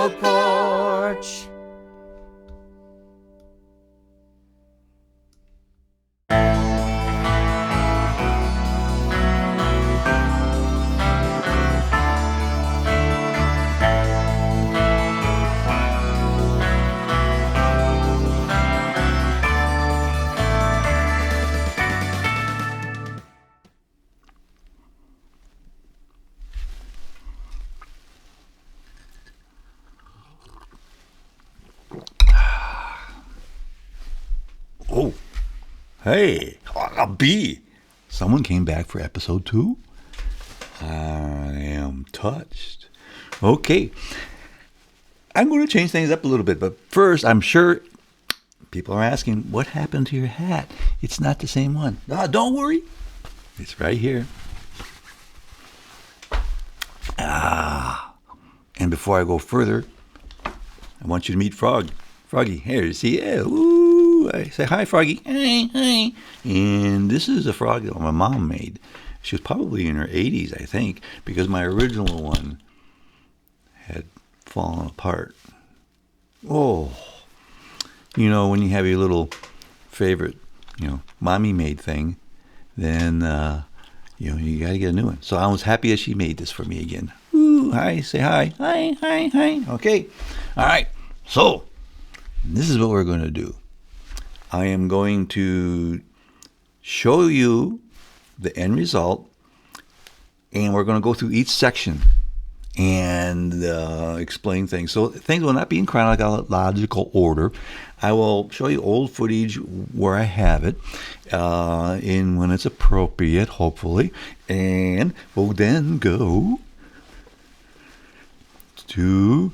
old porch. Oh, hey, a bee. Someone came back for episode 2. I am touched. Okay, I'm going to change things up a little bit, but first, I'm sure people are asking, what happened to your hat? It's not the same one. Don't worry. It's right here. And before I go further, I want you to meet Froggy. Here, you see? Yeah, ooh, I say, hi, Froggy. Hi. And this is a frog that my mom made. She was probably in her 80s, I think, because my original one had fallen apart. Oh, when you have your little favorite, mommy-made thing, then, you got to get a new one. So I was happy that she made this for me again. Ooh, hi, say hi. Hi. Okay. All right. So, this is what we're going to do. I am going to show you the end result, and we're going to go through each section and explain things. So things will not be in chronological order. I will show you old footage where I have it, in when it's appropriate, hopefully, and we'll then go to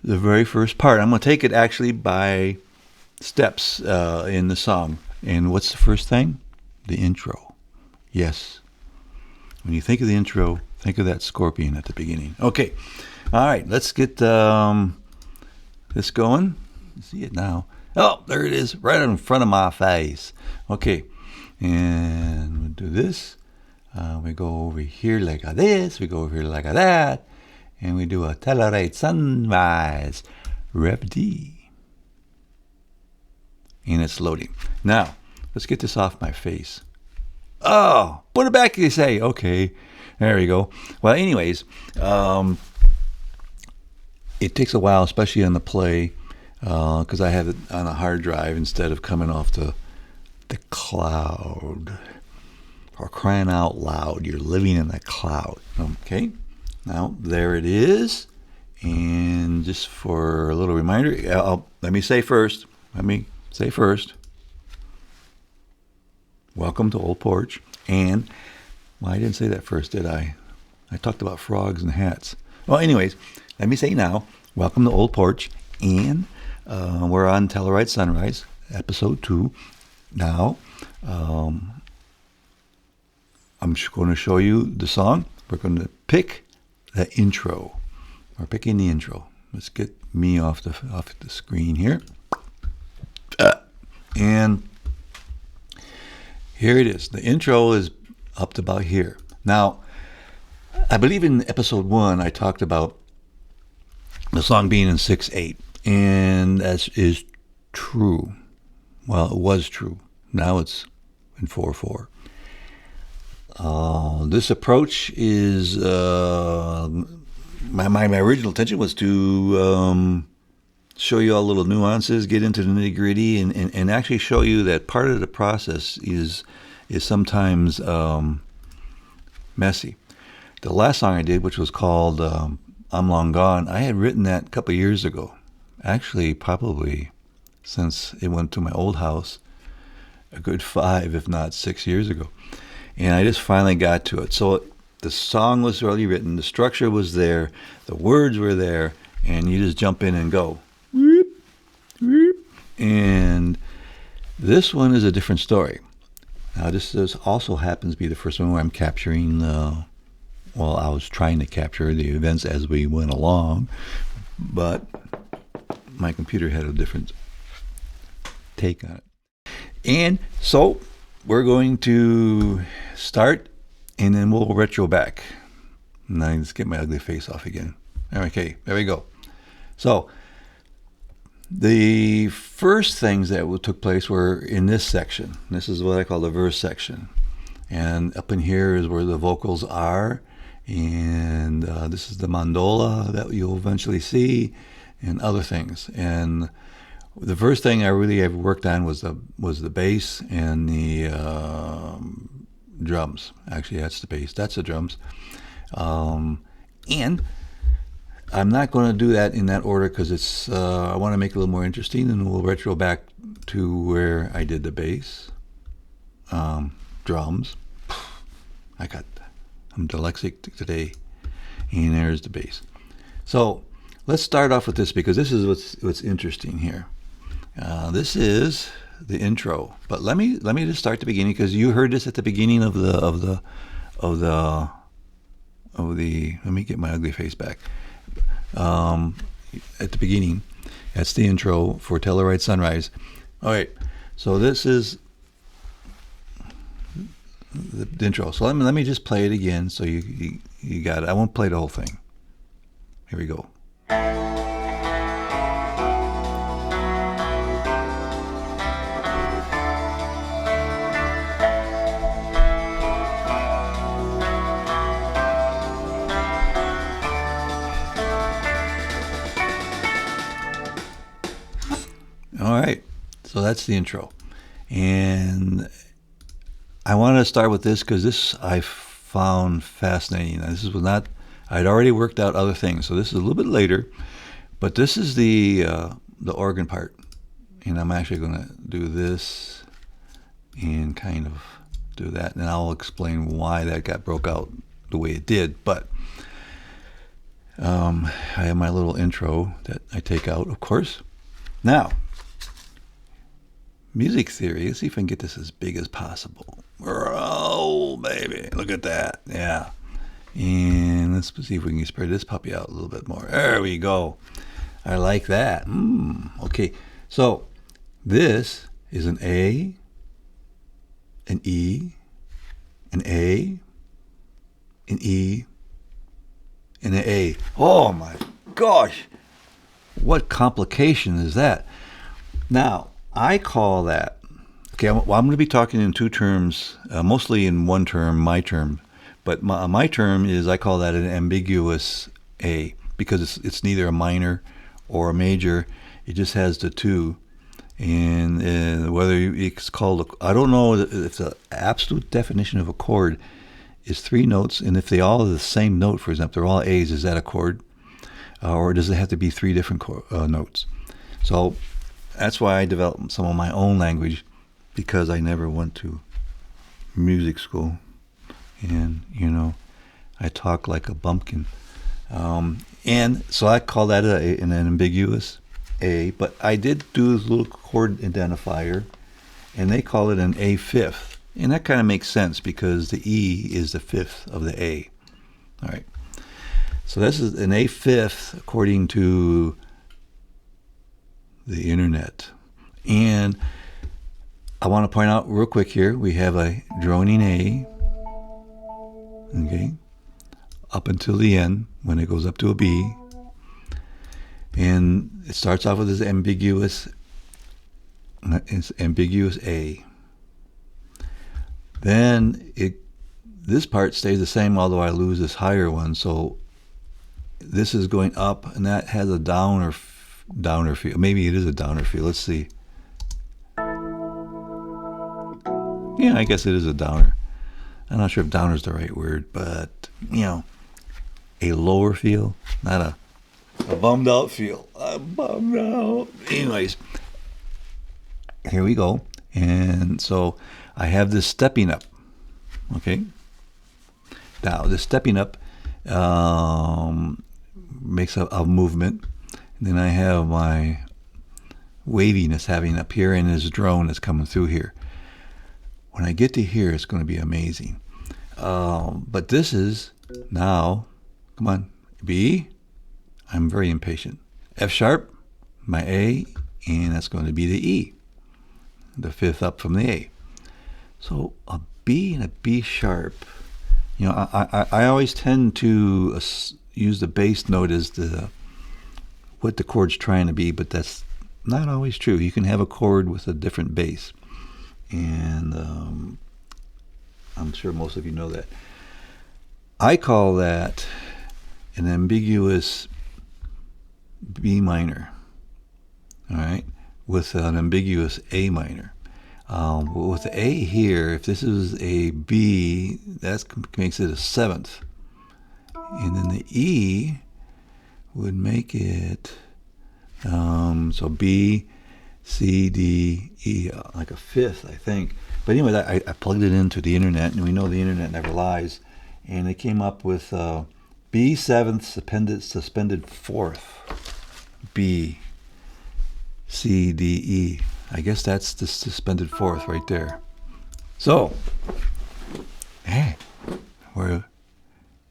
the very first part. I'm going to take it actually by steps in the song. And what's the first thing? The intro. Yes. When you think of the intro, think of that scorpion at the beginning. Okay. All right. Let's get this going. See it now. Oh, there it is. Right in front of my face. Okay. And we'll do this. We go over here like this. We go over here like that. And we do a Telluride Sunrise. Rep D. And it's loading. Now, let's get this off my face. Oh, put it back, you say. Okay, there we go. Well, anyways, it takes a while, especially on the play, because I have it on a hard drive instead of coming off the cloud. For crying out loud, you're living in the cloud. Okay, now there it is. And just for a little reminder, let me say first. Welcome to Old Porch. And, well, I didn't say that first, did I? I talked about frogs and hats. Well, anyways, let me say now, welcome to Old Porch. And we're on Telluride Sunrise, episode 2. Now, I'm just going to show you the song. We're going to pick the intro. We're picking the intro. Let's get me off the screen here. And here it is. The intro is up to about here. Now, I believe in episode 1, I talked about the song being in 6/8. And that is true. Well, it was true. Now it's in 4/4. This approach is... My original intention was to show you all little nuances, get into the nitty gritty, and actually show you that part of the process is sometimes messy. The last song I did, which was called I'm Long Gone, I had written that a couple of years ago. Actually, probably since it went to my old house, a good 5, if not 6 years ago. And I just finally got to it. So the song was already written, the structure was there, the words were there, and you just jump in and go. And this one is a different story. Now, this also happens to be the first one where I'm capturing, I was trying to capture the events as we went along, but my computer had a different take on it. And so we're going to start, and then we'll retro back. Now, let's get my ugly face off again. Okay, there we go. So the first things that took place were in this section. This is what I call the verse section. And up in here is where the vocals are. And this is the mandola that you'll eventually see, and other things. And the first thing I really have worked on was the bass and the drums. Actually, that's the bass. That's the drums. And I'm not going to do that in that order because it's. I want to make it a little more interesting, and we'll retro back to where I did the bass, drums. I'm dyslexic today, and there's the bass. So let's start off with this because this is what's interesting here. This is the intro, but let me just start at the beginning because you heard this at the beginning of the. Let me get my ugly face back. At the beginning, that's the intro for Telluride Sunrise. All right, so this is the intro. So let me just play it again so you got it. I won't play the whole thing. Here we go. All right, so that's the intro. And I wanted to start with this because this I found fascinating. Now, this was not, I'd already worked out other things, so this is a little bit later, but this is the organ part. And I'm actually going to do this and kind of do that, and I'll explain why that got broke out the way it did. But I have my little intro that I take out, of course. Now, music theory. Let's see if I can get this as big as possible. Oh, baby. Look at that. Yeah. And let's see if we can spread this puppy out a little bit more. There we go. I like that. Okay. So this is an A, an E, an A, an E, and an A. Oh, my gosh. What complication is that? Now, I call that, okay, I'm going to be talking in two terms, mostly in one term, my term. But my term is, I call that an ambiguous A because it's neither a minor or a major. It just has the two. And whether it's called, I don't know if the absolute definition of a chord is three notes. And if they all are the same note, for example, they're all A's, is that a chord? Or does it have to be three different notes? So that's why I developed some of my own language, because I never went to music school. And, I talk like a bumpkin. And so I call that an ambiguous A. But I did do this little chord identifier, and they call it an A fifth. And that kind of makes sense because the E is the fifth of the A. All right. So this is an A fifth according to the internet. And I want to point out real quick here, we have a droning A, okay, up until the end when it goes up to a B. And it starts off with this ambiguous A. Then this part stays the same, although I lose this higher one. So this is going up, and that has a downer feel. Maybe it is a downer feel. Let's see. Yeah, I guess it is a downer. I'm not sure if downer is the right word, but a lower feel, not a bummed out feel. I'm bummed out. Anyways, here we go. And so I have this stepping up. Okay. Now this stepping up makes a movement. And then I have my waviness having up here, and this drone that's coming through here. When I get to here, it's going to be amazing. But this is now, come on, B. I'm very impatient. F sharp, my A, and that's going to be the E, the fifth up from the A. So a B and a B sharp. I always tend to use the bass note as the what the chord's trying to be, but that's not always true. You can have a chord with a different bass, and I'm sure most of you know that. I call that an ambiguous B minor, all right, with an ambiguous A minor. With the A here, if this is a B, that makes it a seventh. And then the E would make it, so B, C, D, E, like a fifth, I think. But anyway, I plugged it into the internet, and we know the internet never lies. And it came up with B seventh suspended fourth. B, C, D, E. I guess that's the suspended fourth right there. So, hey, where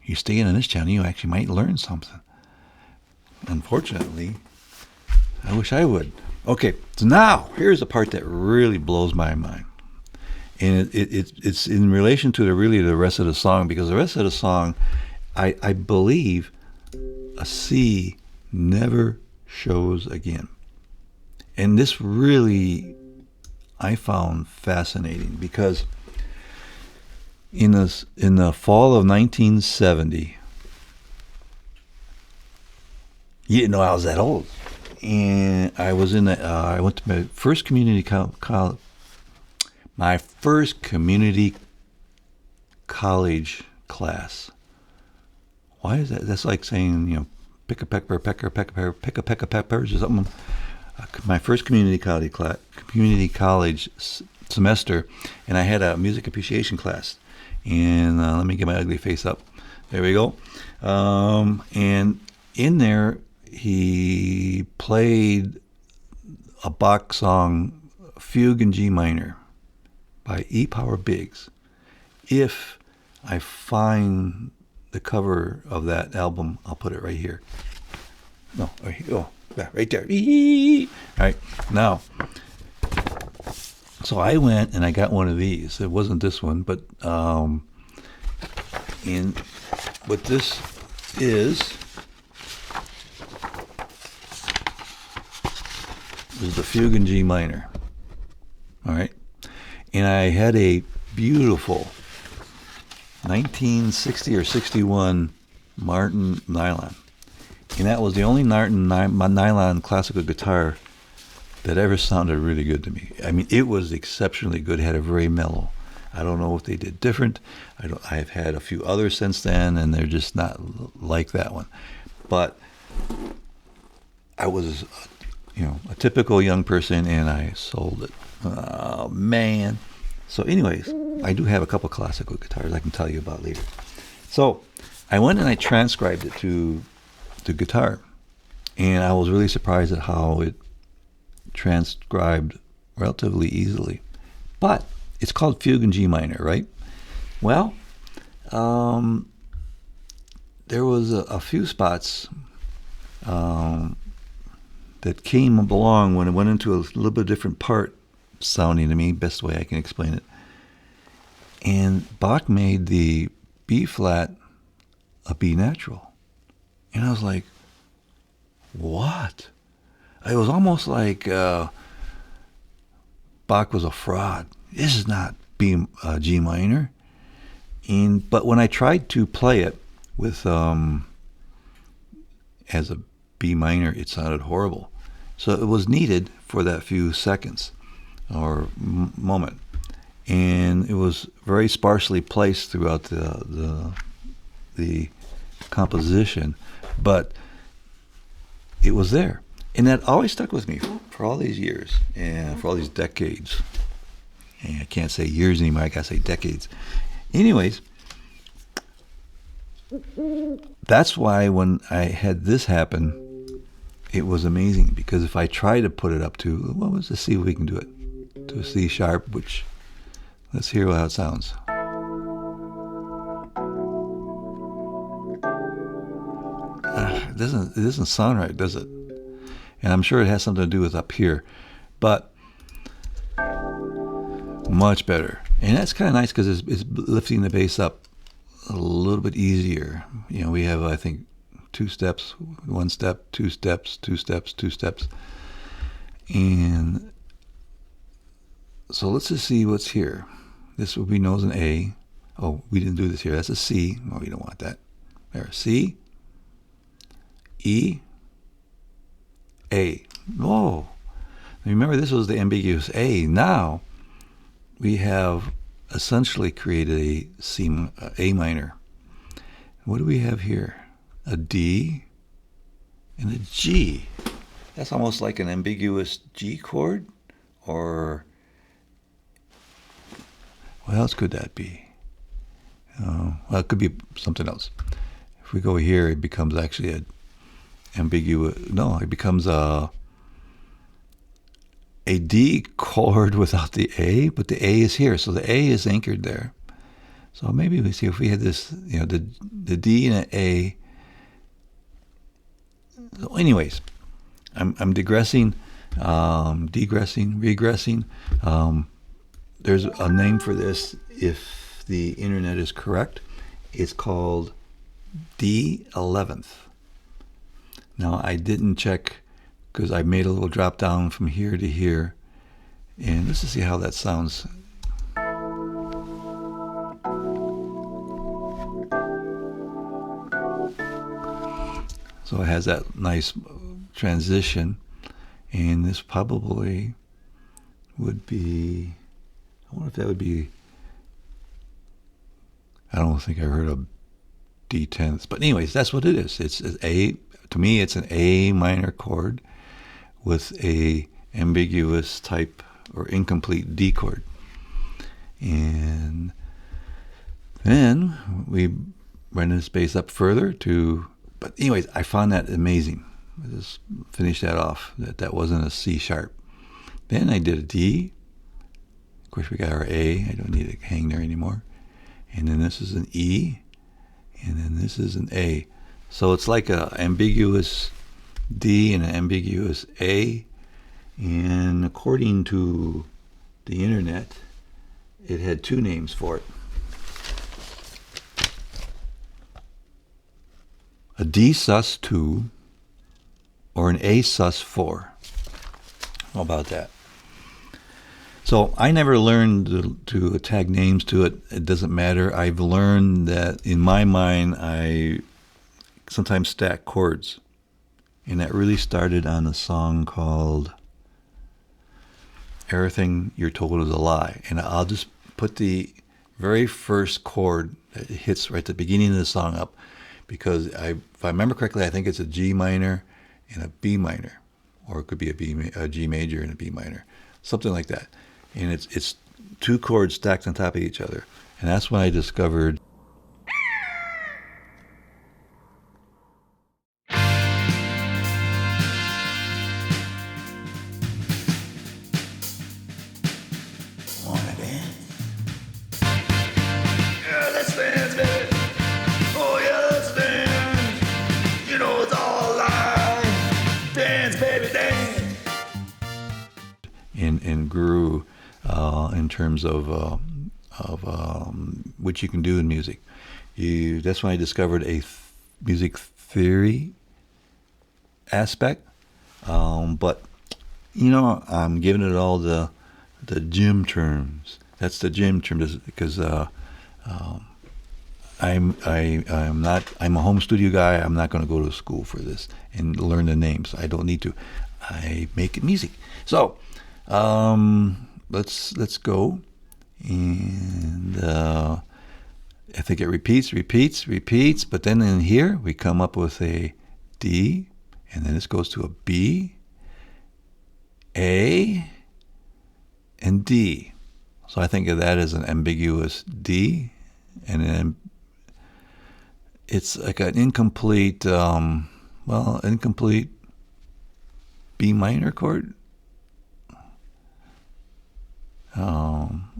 you staying on this channel, you actually might learn something. Unfortunately, I wish I would. Okay, so now here's the part that really blows my mind, and it's in relation to the rest of the song, because the rest of the song, I believe, a C never shows again. And this really, I found fascinating, because in the fall of 1970, you didn't know I was that old, and I was I went to my first community college class. Why is that? That's like saying, pick a peppers or something. My first community college semester, and I had a music appreciation class. And let me get my ugly face up. There we go. And in there, he played a Bach song, Fugue in G minor, by E. Power Biggs. If I find the cover of that album, I'll put it right here. No, right there. All right, now, so I went and I got one of these. It wasn't this one, but and what this is the Fugue in G minor. All right, and I had a beautiful 1960 or 61 Martin nylon. And that was the only nylon classical guitar that ever sounded really good to me. I mean, it was exceptionally good. It had a very mellow. I don't know what they did different. I've had a few others since then, and they're just not like that one. But I was, a typical young person, and I sold it. Oh, man. So anyways, I do have a couple classical guitars I can tell you about later. So I went and I transcribed it to the guitar, and I was really surprised at how it transcribed relatively easily. But it's called Fugue in G minor, right? Well, there was a few spots that came along when it went into a little bit different part sounding to me, best way I can explain it. And Bach made the B flat a B natural. And I was like, what? It was almost like Bach was a fraud. This is not G minor. But when I tried to play it with as a B minor, it sounded horrible. So it was needed for that few seconds or moment, and it was very sparsely placed throughout the composition, but it was there, and that always stuck with me for all these years and for all these decades. And I can't say years anymore, I gotta say decades. Anyways, that's why when I had this happen, it was amazing, because if I try to put it up to, well, let's just see if we can do it, to a C sharp, which, let's hear how it sounds. It doesn't sound right, does it? And I'm sure it has something to do with up here, but much better. And that's kind of nice because it's lifting the bass up a little bit easier. We have, I think, 2 steps, 1 step, 2 steps, 2 steps, 2 steps. And so let's just see what's here. This will be known as an A. Oh, we didn't do this here. That's a C. Oh, we don't want that. There, C, E, A. Oh, remember this was the ambiguous A. Now we have essentially created A minor. What do we have here? A D and a G. That's almost like an ambiguous G chord, or what else could that be? Well, it could be something else. If we go here, it becomes actually a ambiguous. No, it becomes a D chord without the A, but the A is here, so the A is anchored there. So maybe we see if we had this, the D and an A. So anyways, I'm digressing, regressing. There's a name for this if the internet is correct. It's called D11th. Now I didn't check because I made a little drop down from here to here, and let's just see how that sounds. So it has that nice transition, and this probably would be, I wonder if that would be, I don't think I heard of D10s, but anyways, that's what it is. It's A, to me it's an A minor chord with a ambiguous type or incomplete D chord. And then we run this bass up further to, but anyways, I found that amazing. I just finished that off, that wasn't a C sharp. Then I did a D. Of course, we got our A. I don't need to hang there anymore. And then this is an E. And then this is an A. So it's like an ambiguous D and an ambiguous A. And according to the internet, it had 2 names for it. A D sus2 or an A sus4. How about that? So I never learned to tag names to it. It doesn't matter. I've learned that in my mind, I sometimes stack chords. And that really started on a song called Everything You're Told Is a Lie. And I'll just put the very first chord that hits right at the beginning of the song up, because if I remember correctly, I think it's a G minor and a B minor, or it could be a G major and a B minor, something like that. And it's 2 chords stacked on top of each other. And that's when I discovered and grew in terms of what you can do in music. That's when I discovered a music theory aspect. But I'm giving it all the gym terms. That's the gym terms, because I'm a home studio guy. I'm not going to go to school for this and learn the names. I don't need to. I make music. So let's go. And I think it repeats, but then in here we come up with a D, and then this goes to a B, A, and D. So I think of that as an ambiguous D, and then it's like an incomplete, incomplete B minor chord.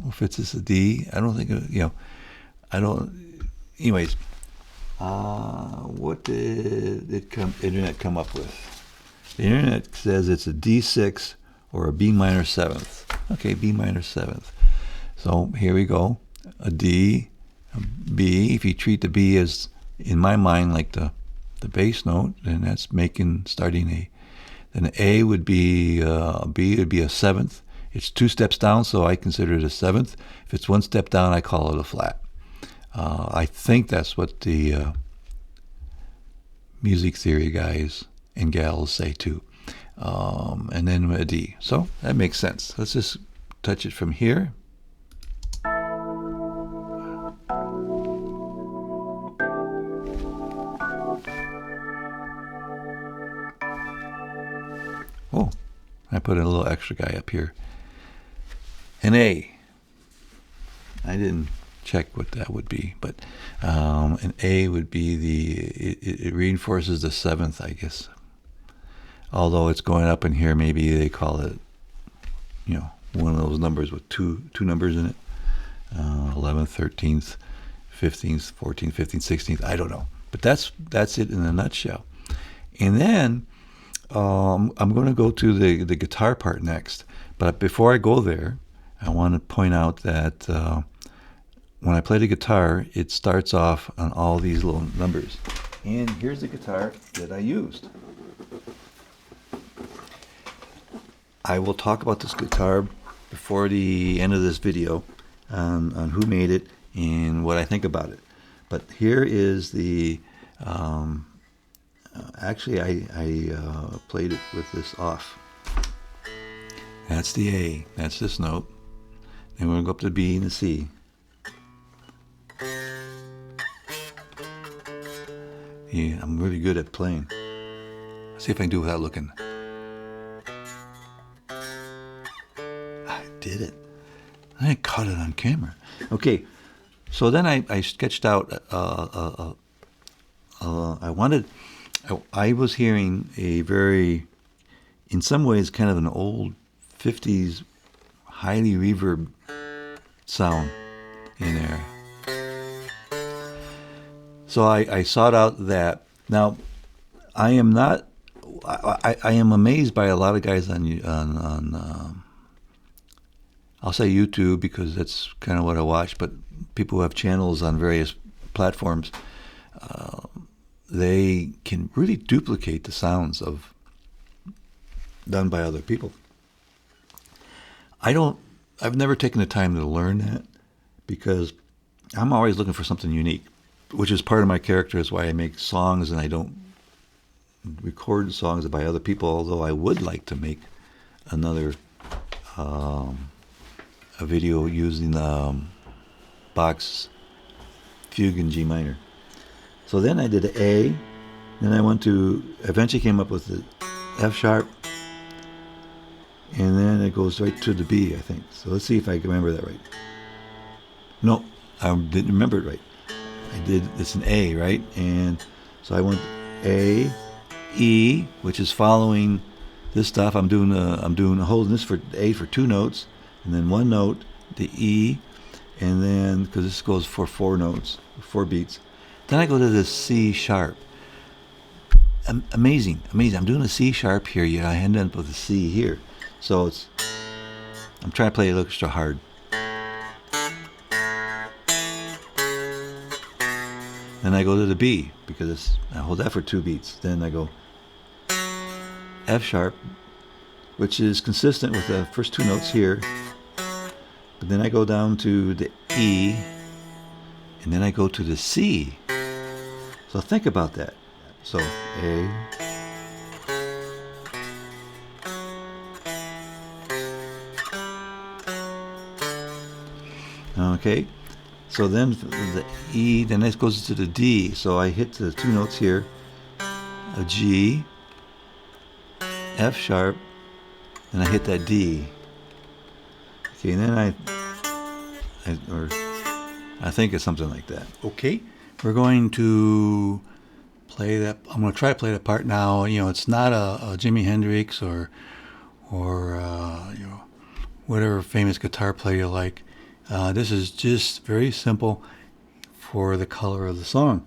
If it's just a D, I don't think, I don't, anyways, what did internet come up with? The internet says it's a D6 or a B minor 7th. Okay, B minor 7th. So here we go. A D, a B. If you treat the B as, in my mind, like the the bass note, and that's starting a. Then A would be B would be a seventh. It's 2 steps down, so I consider it a seventh. If it's 1 step down, I call it a flat. I think that's what the music theory guys and gals say too. And then a D. So that makes sense. Let's just touch it from here. Oh, I put a little extra guy up here. An A. I didn't check what that would be, but an A would be it reinforces the seventh, I guess. Although it's going up in here, maybe they call it, one of those numbers with two numbers in it. 11th, 13th, 15th, 14th, 15th, 16th. I don't know, but that's it in a nutshell. And then I'm going to go to the guitar part next. But before I go there, I want to point out that when I play the guitar, it starts off on all these little numbers. And here's the guitar that I used. I will talk about this guitar before the end of this video on who made it and what I think about it. But here is the... actually, I played it with this off. That's the A. That's this note. Then we're going to go up to the B and the C. Yeah, I'm really good at playing. Let's see if I can do it without looking. I did it. I caught it on camera. Okay, so then I sketched out. I was hearing a very, in some ways, kind of an old 50s highly reverb sound in there. So I sought out that. Now, I am not. I am amazed by a lot of guys on I'll say YouTube because that's kind of what I watch. But people who have channels on various platforms, they can really duplicate the sounds done by other people. I've never taken the time to learn that because I'm always looking for something unique, which is part of my character, is why I make songs and I don't record songs by other people, although I would like to make another a video using Bach's Fugue in G minor. So then I did an A, then I eventually came up with the F sharp, and then it goes right to the B, I think. So let's see if I can remember that right. No, I didn't remember it right. It's an A, right? And so I went A, E, which is following this stuff. I'm holding this for A for 2 notes, and then 1 note, the E, and then, because this goes for 4 notes, 4 beats. Then I go to the C sharp. Amazing. I'm doing a C sharp here, yet I end up with a C here. So I'm trying to play it extra hard. Then I go to the B, because I hold that for 2 beats. Then I go F sharp, which is consistent with the first 2 notes here. But then I go down to the E, and then I go to the C. So think about that. So A, okay. So then the E, then this goes to the D. So I hit the 2 notes here, a G, F sharp, and I hit that D. Okay, and then I think it's something like that. Okay, we're going to play that. I'm going to try to play that part now. It's not a Jimi Hendrix or whatever famous guitar player you like. This is just very simple for the color of the song.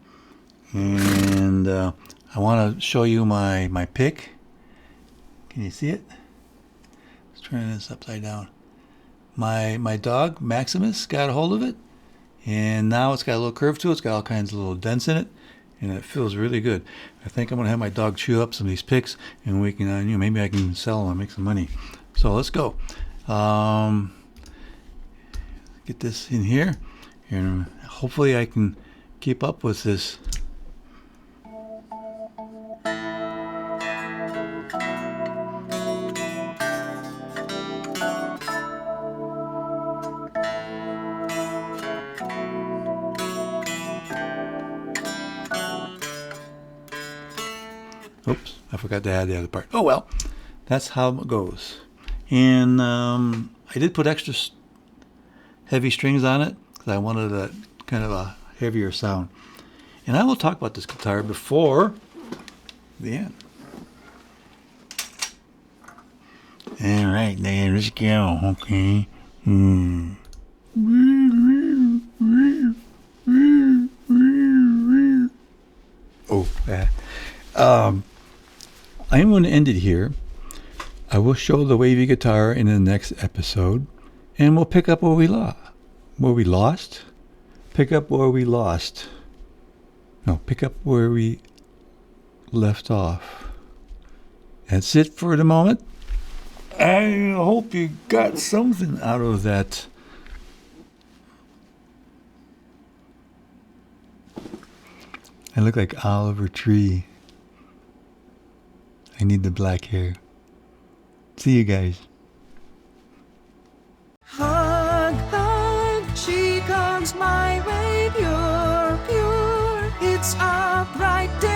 And I want to show you my pick. Can you see it? Let's turn this upside down. My dog, Maximus, got a hold of it. And now it's got a little curve to it. It's got all kinds of little dents in it. and it feels really good. I think I'm gonna have my dog chew up some of these picks, and we can, maybe I can sell them and make some money. So let's go. Get this in here, and hopefully I can keep up with this. Oops, I forgot to add the other part. Oh well, that's how it goes. And I did put extra heavy strings on it because I wanted a kind of a heavier sound. And I will talk about this guitar before the end. All right, then let's go. Okay. Oh, I'm going to end it here. I will show the wavy guitar in the next episode, and we'll pick up where we lost. Pick up where we lost. No, pick up where we left off. That's it for the moment. I hope you got something out of that. I look like Oliver Tree. I need the black hair. See you guys. Hug, hug, she comes my way, pure, pure. It's a bright day.